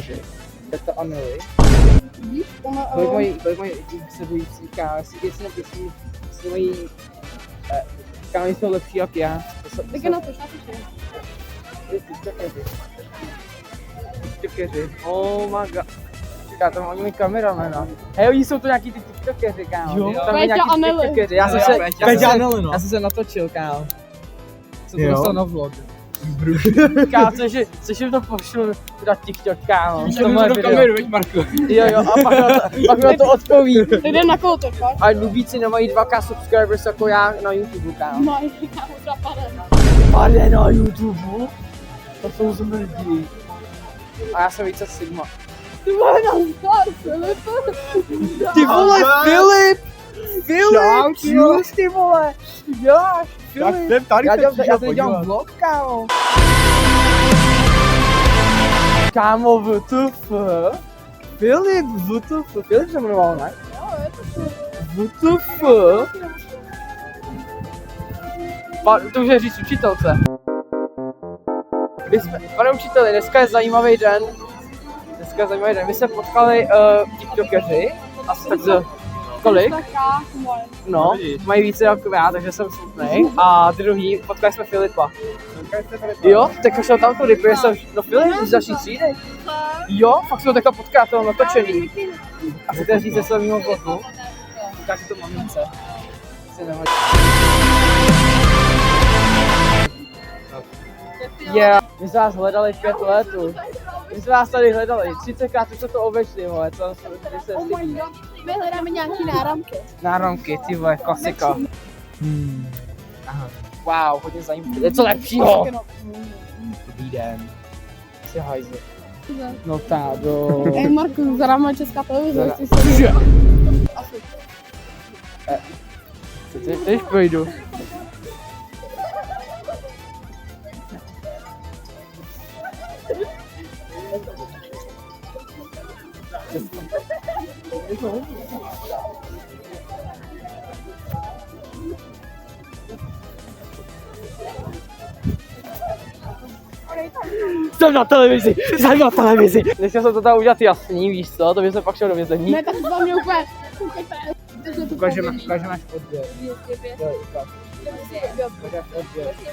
tiktokeři. Teta Amelie. Víš, Kolik mají sledující kámo, jestli napíší, jestli mají kámo, jsou lepší jak já. Tak je napiš. Tiktokeři, oh my god. Říká, tam oni mají kameramena. Hej, oni jsou to nějaký ty tiktokeři, kámo. Jo. Tam je nějaký tiktokeři. Já jsem se natočil, kámo. Jsem to dostal na vlog. Kámo, což jim to pošlu na TikTok, kámo. To moje video. Kameru, veď Marko. Jo, a pak na to odpoví. Jde na koutek, fakt? A nubíci nemají 2K subscribers jako já na YouTube, kámo. Mají, kámo, třeba padne. Ale na YouTube? To jsou zmrdí. A já jsem více Sigma. Ty vole, nazdar, Filip. Ty vole, Filip! Čus, ty vole! Děláš, Filip! Já tady dělám vlog, kámo. Kámo, WTF? Filip, WTF? Filip se jmenoval, ne? Jo, je to WTF? To už je říct učitelce. Pane učiteli, dneska je zajímavý den. My se potkali tiktokeři, asi tak z kolik? No, mají více jako já, takže jsem smutný. A druhý, potkali jsme Filipa. Jo, tak šel tam tudy, protože jsem, no Filip, z další třídy. Jo, fakt jsme ho takhle potkat, to natočený. A chcete říct ze svého vlogu? Říkáš to mamince. Yeah. My jsme vás hledali 5 let. My jsme vás tady hledali, 30krát už se to obešli, vole, co se stydí. My hledáme nějaký náramky. Náramky, ty vole, klasika. Aha. Wow, hodně zajímavé. Je co lepšího? Dobrý den. Jsi hajzl. No tádo. Ej, Marku, za náma Česká televize. Cože? Teď pojdu. Jsem na televizi! Nechtěl jsem to tam udělat jasný, víš co? To by se pak šel do vězení. Ne, tak to vám mě úplně. Ukážeme až odběr. Jo, ukáž.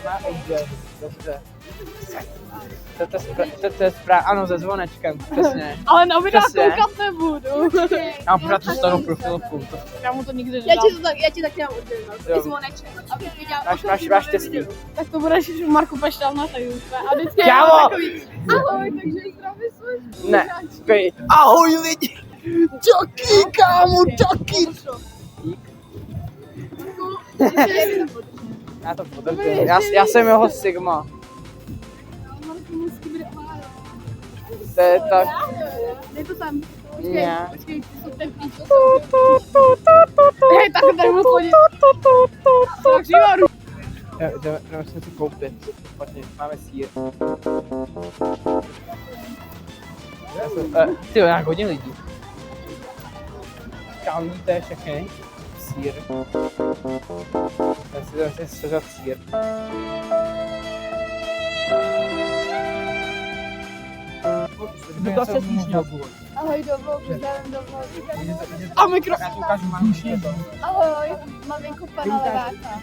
Má odběr, dobře. To je správně, ano, se zvonečkem, přesně. Ale na videa Přesně. koukat nebudu. Já pořád tu starou profilovku. Já mu to nikdy Já nedám. ti tak dělám odběr, Jo. zvoneček, abych viděla. Máš těstí. Tak to budeš Marku Peštal na YouTube. A vždycky Kámo! Ahoj, takže zdraví svůj. Ne, počkej. Ahoj lidi! Čoky, kámo, čoky! Já to podržím. Já jsem jeho Sigma. To je tak. Dej to tam. Ne. Počkej, ty jsou ten píč. Hej, tak tady budu chodit. Tak živaru. Jdeme si koupit. Špatně, máme sýr. Ty jo, nějak hodně lidí. Kámo, víte všechny? Sýr. Já si sežat sýr. To se snížil. Ahoj, dobrou, A mikro. Já to ukážu mamince. ahoj, maminko pana Leváka.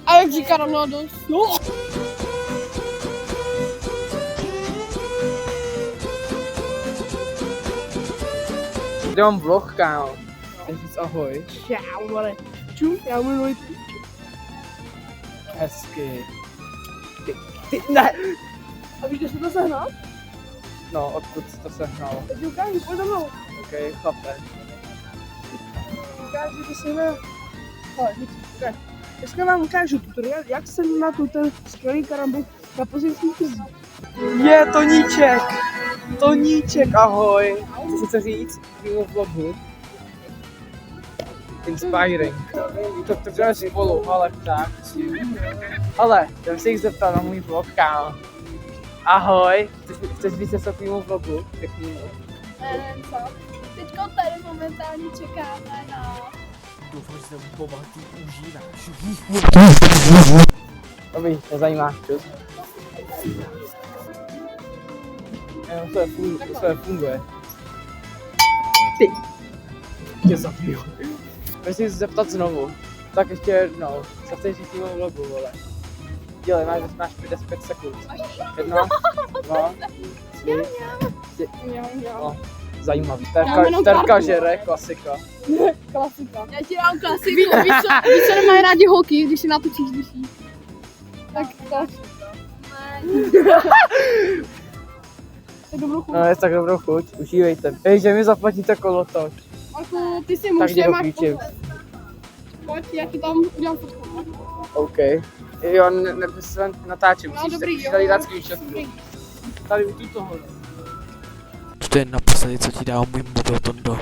A jak říká Ronaldo? No. Dělám vlog, kámo. Říct ahoj. Čau, vole. Ču, já miluji. Hezky. Ty, ne! A víš, kde se to sehnal? No, odkud jsi to sehnal? Teď ukážu, pojď za mnou. Ok, chlape. Ukážu, že se jmenuje. Dneska vám ukážu tutoriál, jak se na ten skvělý karambit na pozici jezdí. Je, Toníček! Toníček, ahoj! Co chce říct v mimo vlogu? Inspiring. To děláme spolu, ale tak. Ale, jdem se jich zeptat na můj vlog, kámo. Ahoj, chceš víc se k mému vlogu? Pěkný. Nevím co. Teďko tady momentálně čekáme na... Doufám, že se bohatý užíváš. Dobrý, to zajímá. Čus. To funguje. Ty. Tě zabiju. Musím se zeptat znovu. Tak ještě jednou. Co chceš říct týmu vlogu, vole? Dělej, máš 5 sekund. 1, 2, 3, 4. No, zajímavý. Terka žere, klasika. Klasika. Já ti dám klasiku. Víš, co nemají rádi holky, když si natočíš duší? Tak. Tak dobrou chuť. No, je tak dobrou chuť. Užívejte. Že mi zaplatíte kolotoč. Marku, ty si Tak muž, jdi do nemáš píči. pohled. Pojď, já ti tam udělám fotku. OK. Jo, natáčím. No, Musíš dobrý, jo. tady dát screenshot. Dobrý. Tady u toho. To je naposledy, co ti dám můj mobil, Tondo.